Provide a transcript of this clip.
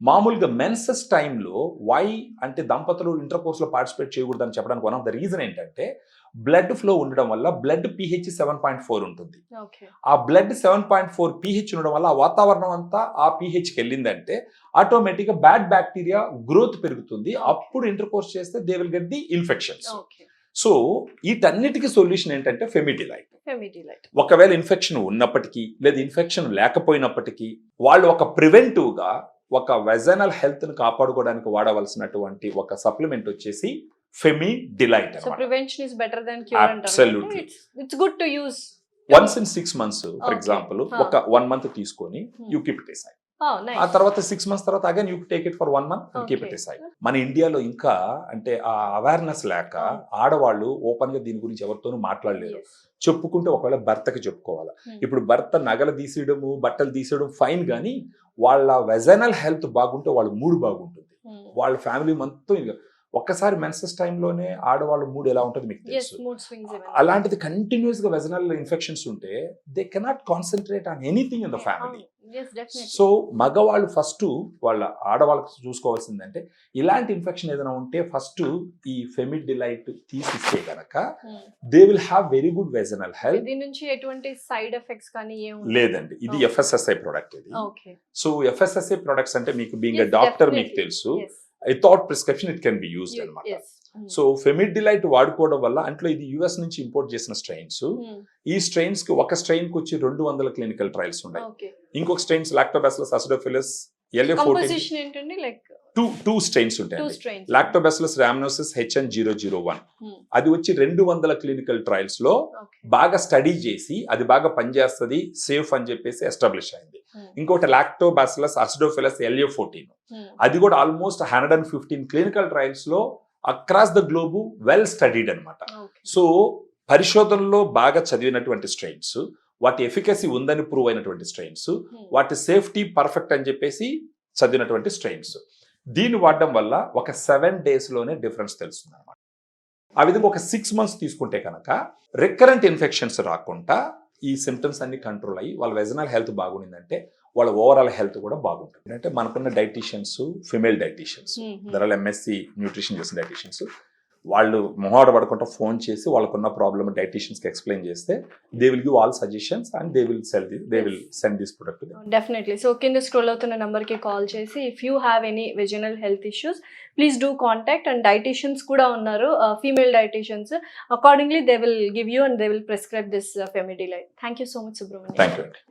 మామూలుగా మెన్సెస్ టైంలో వై అంటే దంపతులు ఇంటర్ కోర్స్లో పార్టిసిపేట్ చేయకూడదని చెప్పడానికి వన్ ఆఫ్ ద రీజన్ ఏంటంటే బ్లడ్ ఫ్లో ఉండడం వల్ల బ్లడ్ pH 7.4 ఉంటుంది. ఆ బ్లడ్ 7.4 pH ఉండడం వల్ల ఆ వాతావరణం అంతా ఆ pHకి వెళ్ళిందంటే ఆటోమేటిక్గా బ్యాడ్ బ్యాక్టీరియా గ్రోత్ పెరుగుతుంది. అప్పుడు ఇంటర్ కోర్స్ చేస్తే they will get the infections. So వీటన్నిటికీ సొల్యూషన్ ఏంటంటే ఫెమిడిలైట్. ఒకవేళ ఇన్ఫెక్షన్ ఉన్నప్పటికీ లేదా ఇన్ఫెక్షన్ లేకపోయినప్పటికీ వాళ్ళు ఒక ప్రివెంటివ్ గా ఒక వెజనల్ హెల్త్ ని కాపాడుకోవడానికి వాడవలసినటువంటి ఒక సప్లిమెంట్ వచ్చేసి Femidilite. Absolutely it's good to use once in 6 months for example ఒక 1 month తీసుకొని యూ కీప్ ఇట్ aside. ఆ తర్వాత 6 months తర్వాత again you take it for 1 month and keep it aside. మన ఇండియాలో ఇంకా అంటే ఆ అవేర్నెస్ లేక ఆడవాళ్ళు ఓపెన్ గా దీని గురించి ఎవరితోనూ మాట్లాడలేరు. చెప్పుకుంటే ఒకవేళ భర్తకి చెప్పుకోవాలి. ఇప్పుడు భర్త నగలు తీసేయడము బట్టలు తీసేయడం ఫైన్, కానీ వాళ్ళ వెజనల్ హెల్త్ బాగుంటే వాళ్ళ మూడ్ బాగుంటుంది, వాళ్ళ ఫ్యామిలీ మొత్తం. ఒక్కసారి మెన్సెస్ టైంలోనే ఆడవాళ్ళ మూడ్ ఎలా ఉంటుంది మీకు తెలుసు. అలాంటిది కంటిన్యూస్ గా వెజనల్ ఇన్ఫెక్షన్స్ ఉంటే they cannot concentrate on anything in the family. So మగవాళ్ళు ఫస్ట్ వాళ్ళ ఆడవాళ్ళకి చూసుకోవాల్సిందంటే ఇలాంటి ఇన్ఫెక్షన్ ఏదైనా ఉంటే ఫస్ట్ ఈ ఫెమిడిలైట్ తీసిస్తే కనుక they will have very good vaginal health. దీని నుంచి ఎటువంటి సైడ్ ఎఫెక్ట్స్ కానీ లేదండి. ఇది FSSAI ప్రొడక్ట్. ఇది సో FSSAI ప్రొడక్ట్స్ అంటే మీకు బీయింగ్ ఎ డాక్టర్ మీకు తెలుసు, without prescription it can be used అనమాట. సో ఫెమిడిలైట్ వాడుకోవడం వల్ల అంటే ఇది US నుంచి ఇంపోర్ట్ చేసిన స్ట్రెయిన్స్. ఈ స్ట్రెయిన్స్ కి ఒక స్ట్రెయిన్ కి వచ్చి 200 క్లినికల్ ట్రయల్స్ ఉన్నాయి. ఇంకొక strains Lactobacillus acidophilus two strains ఉంటాయి. లాక్టోబాసిల్లస్ రామినోసిస్ HN001 అది వచ్చి 200 క్లినికల్ ట్రయల్స్ లో బాగా స్టడీ చేసి అది బాగా పనిచేస్తుంది సేఫ్ అని చెప్పేసి ఎస్టాబ్లిష్ అయింది. ఇంకోటి లాక్టోబాసిల్లస్ అసిడోఫిలస్ LA14 అది కూడా ఆల్మోస్ట్ 115 క్లినికల్ ట్రయల్స్ లో across the globe well studied అనమాట. సో పరిశోధనలో బాగా చదివినటువంటి స్ట్రెయిన్స్, వాటి ఎఫికసీ ఉందని ప్రూవ్ అయినటువంటి స్ట్రెయిన్స్, వాటి సేఫ్టీ పర్ఫెక్ట్ అని చెప్పేసి చదివినటువంటి స్ట్రెయిన్స్. దీన్ని వాడడం వల్ల ఒక 7 days లోనే డిఫరెన్స్ తెలుస్తుంది అనమాట. ఆ విధంగా ఒక 6 months తీసుకుంటే కనుక రికరెంట్ ఇన్ఫెక్షన్స్ రాకుండా ఈ సిమ్టమ్స్ అన్ని కంట్రోల్ అయ్యి వాళ్ళ వెజనల్ హెల్త్ బాగుండిందంటే వాళ్ళ ఓవరాల్ హెల్త్ కూడా బాగుంటుంది. అంటే మనకున్న డైటీషియన్స్ ఫిమేల్ డైటీషియన్స్, ధరలు MSc న్యూట్రిషన్ చేసిన డైటీషియన్స్, వాళ్ళు మొహాట పడకుండా ఫోన్ చేసి వాళ్ళకున్న ప్రాబ్లమ్ డైటీషియన్స్ కి ఎక్స్ప్లెయిన్ చేస్తే they will give all suggestions and they will send this product. Definitely. So కింద స్క్రోల్ అవుతున్న నంబర్ కి కాల్ చేసి if you have any vaginal health issues please do contact. And dietitians కూడా ఉన్నారు, female dietitians. Accordingly they will give you and they will prescribe this ఫెమిడిలైట్. Thank you so much Subrahmanyam. Thank you.